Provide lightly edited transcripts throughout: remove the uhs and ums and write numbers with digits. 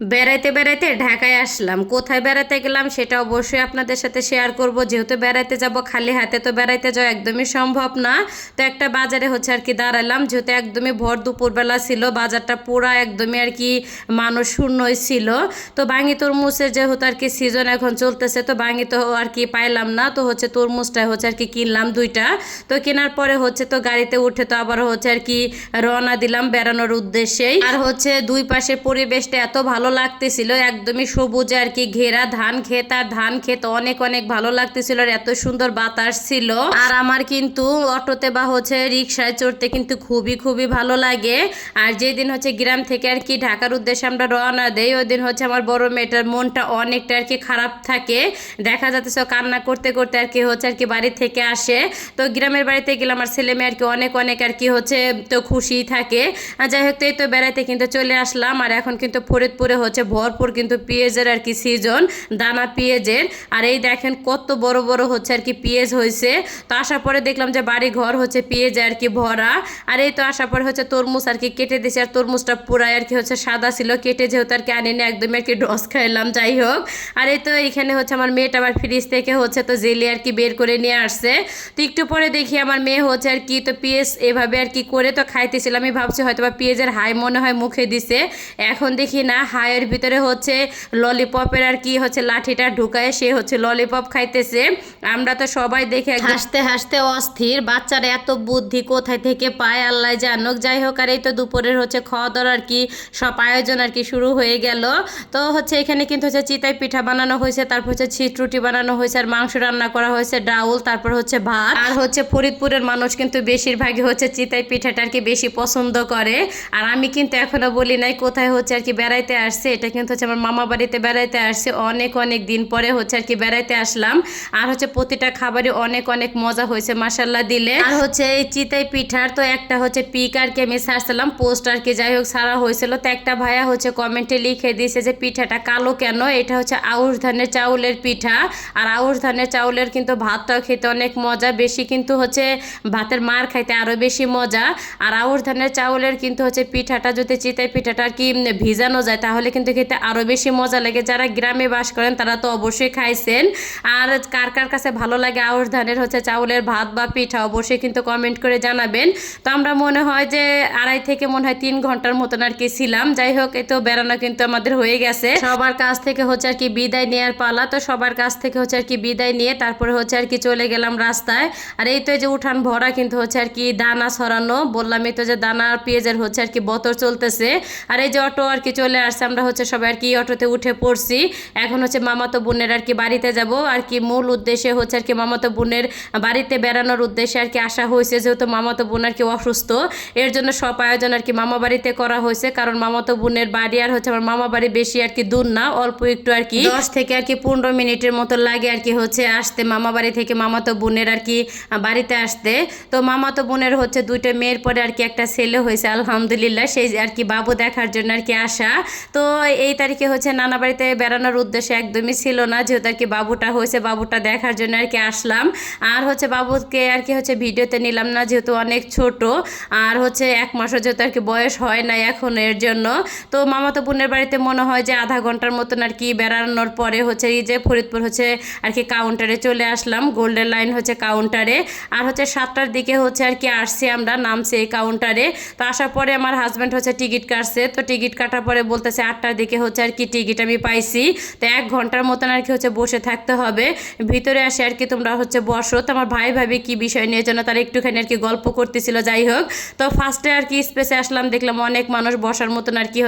বেড়াইতে বেড়াইতে ঢাকায় আসলাম। কোথায় বেড়াতে গেলাম সেটা অবশ্যই আপনাদের সাথে শেয়ার করব। যেহেতু বেড়াইতে যাব, খালি হাতে তো বেড়াইতে যাওয়া একদমই সম্ভব না। তো একটা বাজারে আর কি দাঁড়ালাম, যেহেতু একদমই ভর দুপুরবেলা ছিল, বাজারটা পুরা একদমই আর কি মানুষ শূন্যই ছিল। তো বাঙি তরমুজের যেহেতু আর কি সিজন এখন চলতেছে, তো বাঙি তো আর কি পাইলাম না, তো তরমুজটা আর কি কিনলাম দুইটা। তো কেনার পরে তো গাড়িতে উঠে তো আবার আর কি রওনা দিলাম বেড়ানোর উদ্দেশ্যেই। আর দুই পাশে পরিবেশটা এত ভালো লাগতেছিল, একদমই সবুজ আর কি ঘেরা ধান ক্ষেত, আর ধান ক্ষেত অনেক অনেক ভালো লাগতেছিল, আর এত সুন্দর বাতাস ছিল। আর আমার কিন্তু অটোতে বা রিক্সায় চড়তে কিন্তু খুবই খুবই ভালো লাগে। আর যেদিন গ্রাম থেকে আর কি ঢাকার উদ্দেশ্যে আমরা রওনা দেই, ওই দিন আমার বড় মেয়েটার মনটা অনেকটা আর কি খারাপ থাকে। দেখা যাচ্ছে কান্না করতে করতে আর কি বাড়ি থেকে আসে। তো গ্রামের বাড়িতে গেলাম, আর ছেলে মেয়ে আর কি অনেক অনেক আর কি তো খুশি থাকে। যাই হোক, তো এই তো বেড়াইতে কিন্তু চলে আসলাম। আর এখন কিন্তু ফরিদপুরে ভরপুর কিন্তু পেঁয়াজের আর কি সিজন, দানা পেঁয়াজের। আর এই দেখেন কত বড় বড় আর কি পেঁয়াজ হয়েছে। তো আসার পরে দেখলাম যে বাড়ি ঘর পেঁয়াজে আর কি ভরা। আর এই তো আসার পরে তরমুজ আর কি কেটে দিয়েছে, আর তরমুজটা পুরাই আর কি সাদা ছিল, কেটে যেহেতু আর কি আনিনি, একদমই আর কি ডস খাইলাম। যাই হোক, আর এই তো এখানে আমার মেয়েটা আবার ফ্রিজ থেকে তো জেলি আর কি বের করে নিয়ে আসছে। তো একটু পরে দেখি আমার মেয়ে আর কি তো পেঁয়াজ এভাবে আর কি করে তো খাইতেছিল। আমি ভাবছি হয়তো বা পেঁয়াজের হাই মনে হয় মুখে দিছে, এখন দেখি না, হাইয়ের ভিতরে ললিপপের আর কি লাঠিটা ঢুকায় সে ললিপপ খাইতেছে। আমরা তো সবাই দেখে হাসতে হাসতে অস্থির, বাচ্চারা এত বুদ্ধি কোথায় থেকে পায় আল্লাহ জানুক। যাই হোক, আর এই তো দুপুরের খাওয়া দাওয়ার আর কি সব আয়োজন আর কি শুরু হয়ে গেল। তো এখানে কিন্তু চিতাই পিঠা বানানো হয়েছে, তারপর ছিটরুটি বানানো হয়েছে, আর মাংস রান্না করা হয়েছে, ডাউল, তারপর ভাত। আর ফরিদপুরের মানুষ কিন্তু বেশিরভাগই চিতাই পিঠাটা আর কি বেশি পছন্দ করে। আর আমি কিন্তু এখনো বলি নাই কোথায় আর কি বেড়াইতে আসছে। এটা কিন্তু আমার মামা বাড়িতে বেড়াইতে আসছে, অনেক অনেক দিন পরে আর কি বেড়াইতে আসলাম। আর প্রতিটা খাবারই অনেক অনেক মজা হয়েছে মাশাল্লাহ দিলে। আর এই চিতাই পিঠার তো একটা পিক আর কি আমি ছাড়ছিলাম, পোস্ট আর কি যাই হোক ছাড়া হয়েছিল। তো একটা ভাইয়া কমেন্টে লিখে দিয়েছে যে পিঠাটা কালো কেন, এটা আউশ ধানের চাউলের পিঠা। আর আউশ ধানের চাউলের কিন্তু ভাতটাও খেতে অনেক মজা, বেশি কিন্তু ভাতের মার খাইতে আরো বেশি মজা। আর আউশ ধানের চাউলের কিন্তু পিঠাটা যদি চিতাই পিঠাটা আর কি ভিজানো যায় তাহলে কিন্তু খেতে আরো বেশি মজা লাগে। যারা গ্রামে বাস করেন তারা তো অবশ্যই খাইছেন। আর কার কার কাছে ভালো লাগে আউশ ধানের চাউলের ভাত বা পিঠা অবশ্যই কিন্তু কমেন্ট করে জানাবেন। তো আমরা মনে হয় যে 2.5 থেকে মনে হয় 3 ঘন্টার মতন আর কি ছিলাম। যাই হোক, এই তো বেড়ানো কিন্তু আমাদের হয়ে গেছে। সবার কাছ থেকে আর কি বিদায় নেওয়ার পালা। তো সবার কাছ থেকে আর কি বিদায় নিয়ে তারপরে আর কি চলে গেলাম রাস্তায়। আর এই তো যে উঠান ভরা কিন্তু আর কি দানা ছড়ানো, বললাম এই তো যে দানা পেঁয়াজের আর কি বতর চলতেছে। আর এই যে অটো আর কি চলে আসছে, আমরা সবাই আর কি অটোতে উঠে পড়ছি। এখন মামাতো বোনের আর কি বাড়িতে যাব। আর কি মূল উদ্দেশ্যে আর কি মামাতো বোনের বাড়িতে বেড়ানোর উদ্দেশ্যে আর কি আসা হয়েছে, যেহেতু মামাতো বোন আর কি অসুস্থ, এর জন্য সব আয়োজন আর কি মামা বাড়িতে করা হয়েছে। কারণ মামাতো বোনের বাড়ি আর আমার মামা বাড়ি বেশি আর কি দূর না, অল্প একটু আর কি 10 থেকে আর কি 15 মিনিটের মতো লাগে আর কি আসতে মামা বাড়ি থেকে মামাতো বোনের আর কি বাড়িতে আসতে। তো মামাতো বোনের দুইটা মেয়ের পরে আর কি একটা ছেলে হয়েছে আলহামদুলিল্লাহ, সেই আর কি বাবু দেখার জন্য আর কি আসা। তো এই তারিখে নানা বাড়িতে বেড়ানোর উদ্দেশ্যে একদমই ছিল না, যেহেতু আর কি বাবুটা হয়েছে, বাবুটা দেখার জন্য আর কি আসলাম। আর বাবুকে আর কি ভিডিওতে নিলাম না, যেহেতু অনেক ছোট। আর 1 মাসও যেহেতু আর কি বয়স হয় না এখন, এর জন্য। তো মামাতো বোনের বাড়িতে মনে হয় যে আধা ঘন্টার মতন আর কি বেড়ানোর পরে এই যে ফরিদপুর আর কি কাউন্টারে চলে আসলাম, গোল্ডেন লাইন কাউন্টারে। আর 7টার দিকে আর কি আসছি আমরা, নামছি এই কাউন্টারে। তো আসার পরে আমার হাজব্যান্ড টিকিট কাটছে। তো টিকিট কাটার পরে বলতেছে 8টার দিকে আর কি টিকিট আমি পাইছি। তো 1 ঘন্টার মতন আর কি বসে থাকতে হবে, ভিতরে আসে আর কি তোমরা বসো। তো আমার ভাই ভাবি কি বিষয় নিয়ে জন্য তারা একটুখানি আর কি গল্প করতেছিল। যাই হোক, তো ফার্স্টে আর কি স্পেসে আসলাম, দেখলাম অনেক মানুষ বসার মতন আর কি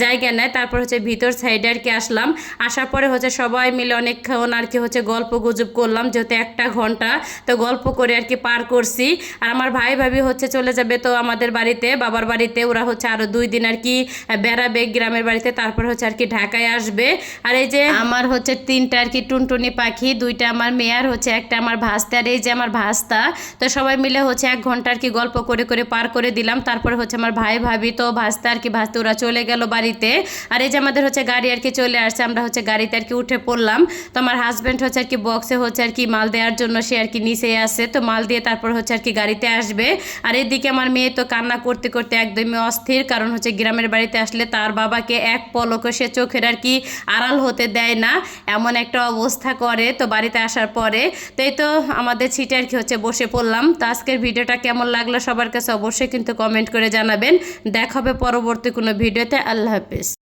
জায়গা নেয়। তারপর ভিতর সাইডে আর কি আসলাম। আসার পরে সবাই মিলে অনেকক্ষণ আর কি গল্প গুজব করলাম, যেহেতু 1টা ঘন্টা। তো গল্প করে আর কি পার করছি। আর আমার ভাই ভাবি চলে যাবে তো আমাদের বাড়িতে, বাবার বাড়িতে। ওরা আরো 2 দিন আর কি বেড়াবে গ্রামের বাড়িতে, তারপর আর কি ঢাকায় আসবে। আর এই যে আমার 3টা আর কি টুনটুনি পাখি, 2টা আমার মেয়ার একটা আমার ভাস্তা, আর এই যে আমার ভাস্তা। তো সবাই মিলে 1 ঘন্টা আর কি গল্প করে করে পার করে দিলাম। তারপরে আমার ভাই ভাবি তো ভাস্তা আর কি ভাস্তা ওরা চলে গেল বাড়িতে। আর এই যে আমাদের গাড়ি আর কি চলে আসছে, আমরা গাড়িতে আর কি উঠে পড়লাম। তো আমার হাজব্যান্ড আর কি বক্সে আর কি মাল দেওয়ার জন্য সে আর কি নিচে আসে, তো মাল দিয়ে তারপর আর কি গাড়িতে আসবে। আর এদিকে আমার মেয়ে তো কান্না করতে করতে একদমই অস্থির, কারণ গ্রামের বাড়িতে আসলে তার বাবা আমাকে এক পলকে সে চোখের আর কি আড়াল হতে দেয় না, এমন একটা অবস্থা করে। তো বাড়িতে আসার পরে তো এই তো আমাদের ছিটে আর কি হচ্ছে বসে পড়লাম। তো আজকের ভিডিওটা কেমন লাগলো সবার কাছে অবশ্যই কিন্তু কমেন্ট করে জানাবেন। দেখা হবে পরবর্তী কোনো ভিডিওতে। আল্লাহ হাফেজ।